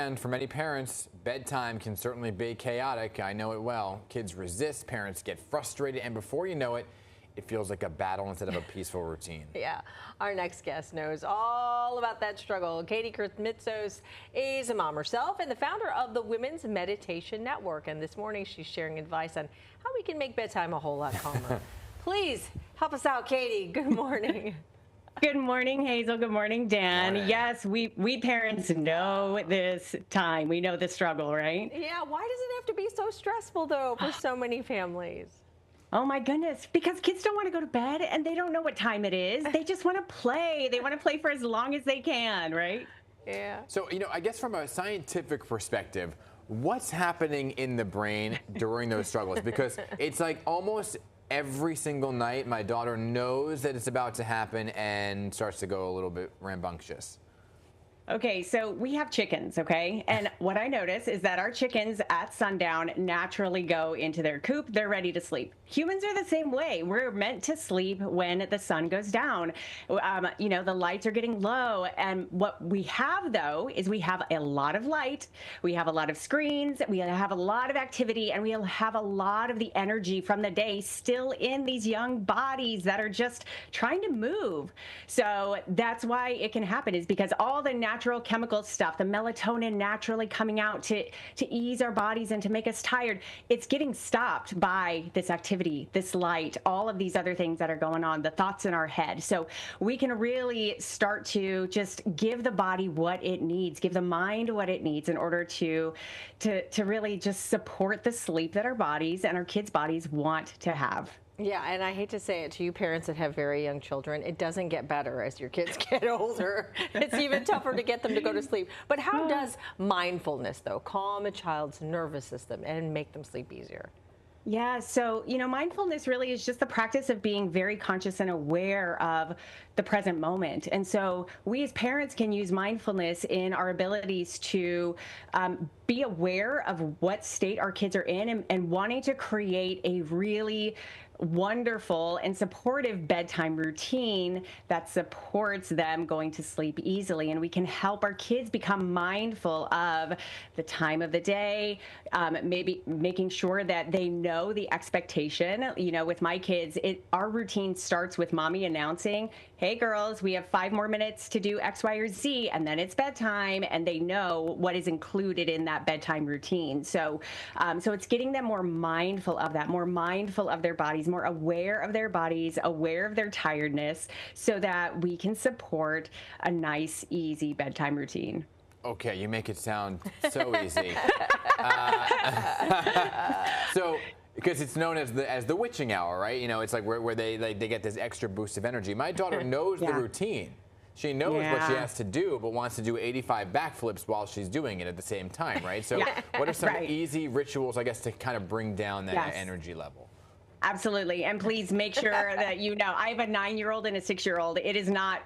And for many parents, bedtime can certainly be chaotic. I know it well. Kids resist, parents get frustrated, and before you know it, it feels like a battle instead of a peaceful routine. Yeah, our next guest knows all about that struggle. Krimitsos is a mom herself and the founder of the Women's Meditation Network. And this morning she's sharing advice on how we can make bedtime a whole lot calmer. Please help us out, Katie. Good morning. Good morning, Hazel. Good morning, Dan. Morning. Yes, we parents know this time. We know the struggle, right? Yeah, why does it have to be so stressful, though, for so many families? Oh, my goodness. Because kids don't want to go to bed and they don't know what time it is. They just want to play. They want to play for as long as they can, right? Yeah. So, I guess from a scientific perspective, what's happening in the brain during those struggles? Because it's like almost every single night, my daughter knows that it's about to happen and starts to go a little bit rambunctious. Okay, so we have chickens, okay? And what I notice is that our chickens at sundown naturally go into their coop. They're ready to sleep. Humans are the same way. We're meant to sleep when the sun goes down. The lights are getting low. And what we have, though, is we have a lot of light. We have a lot of screens. We have a lot of activity. And we'll have a lot of the energy from the day still in these young bodies that are just trying to move. So that's why it can happen, is because all the natural chemical stuff, the melatonin naturally coming out to ease our bodies and to make us tired, it's getting stopped by this activity, this light, all of these other things that are going on, the thoughts in our head. So we can really start to just give the body what it needs, give the mind what it needs in order to really just support the sleep that our bodies and our kids' bodies want to have. Yeah, and I hate to say it to you parents that have very young children, it doesn't get better as your kids get older. It's even tougher to get them to go to sleep. But how does mindfulness, though, calm a child's nervous system and make them sleep easier? Yeah, so, mindfulness really is just the practice of being very conscious and aware of the present moment. And so we as parents can use mindfulness in our abilities to be aware of what state our kids are in and wanting to create a really wonderful and supportive bedtime routine that supports them going to sleep easily. And we can help our kids become mindful of the time of the day, maybe making sure that they know the expectation. With my kids, our routine starts with mommy announcing, hey girls, we have 5 more minutes to do X, Y, or Z, and then it's bedtime, and they know what is included in that bedtime routine. So it's getting them more mindful of that, more mindful of their bodies, more aware of their bodies, aware of their tiredness, so that we can support a nice, easy bedtime routine. Okay, you make it sound so easy. Because it's known as the witching hour, right? It's like where they get this extra boost of energy. My daughter knows the routine. She knows what she has to do, but wants to do 85 backflips while she's doing it at the same time, right? So what are some easy rituals, I guess, to kind of bring down that energy level? Absolutely. And please make sure that I have a 9-year-old and a 6-year-old. It is not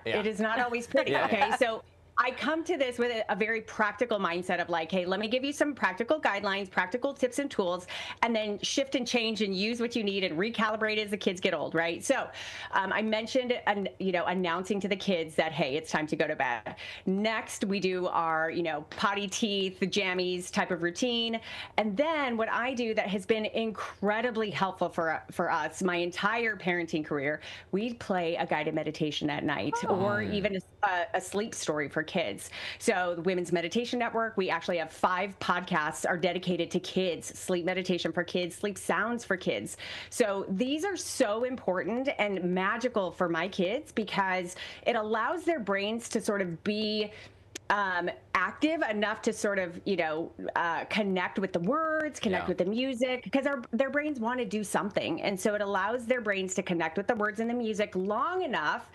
always pretty. Okay. So I come to this with a very practical mindset of like, hey, let me give you some practical guidelines, practical tips and tools, and then shift and change and use what you need and recalibrate as the kids get old, right? So I mentioned, announcing to the kids that, hey, it's time to go to bed. Next, we do our, potty teeth, the jammies type of routine. And then what I do that has been incredibly helpful for us, my entire parenting career, we play a guided meditation at night or even a sleep story for kids. So the Women's Meditation Network, we actually have 5 podcasts are dedicated to kids, sleep meditation for kids, sleep sounds for kids. So these are so important and magical for my kids because it allows their brains to sort of be active enough to sort of, connect with the words, connect with the music, because their brains want to do something. And so it allows their brains to connect with the words and the music long enough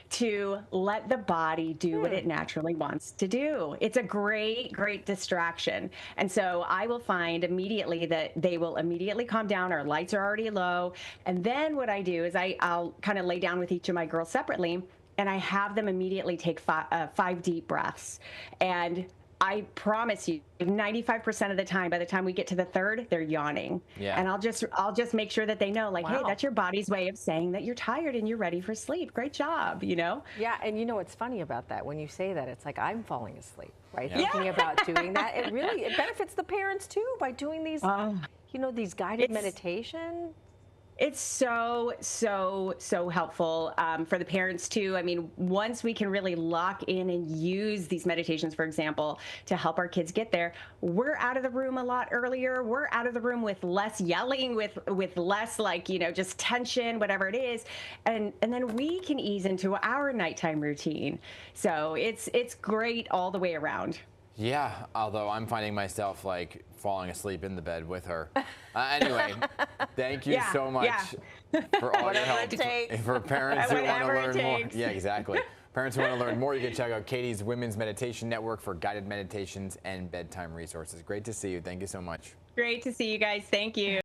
to let the body do what it naturally wants to do. It's a great, great distraction. And so I will find immediately that they will immediately calm down. Our lights are already low. And then what I do is I'll kind of lay down with each of my girls separately, and I have them immediately take 5 deep breaths. And I promise you, 95% of the time, by the time we get to the third, they're yawning. Yeah. And I'll just make sure that they know, like, hey, that's your body's way of saying that you're tired and you're ready for sleep. Great job, you know? Yeah, and you know what's funny about that? When you say that, it's like I'm falling asleep, right? Yeah. Thinking about doing that. It benefits the parents too by doing these, you know, these guided meditation. It's so helpful for the parents too. I mean, once we can really lock in and use these meditations, for example, to help our kids get there, we're out of the room a lot earlier. We're out of the room with less yelling, with less, like, you know, just tension, whatever it is, and then we can ease into our nighttime routine. So it's great all the way around. Yeah, although I'm finding myself like falling asleep in the bed with her. Anyway, thank you so much for all your help. For parents who want to learn more. Yeah, exactly. Parents who want to learn more, you can check out Katie's Women's Meditation Network for guided meditations and bedtime resources. Great to see you. Thank you so much. Great to see you guys. Thank you.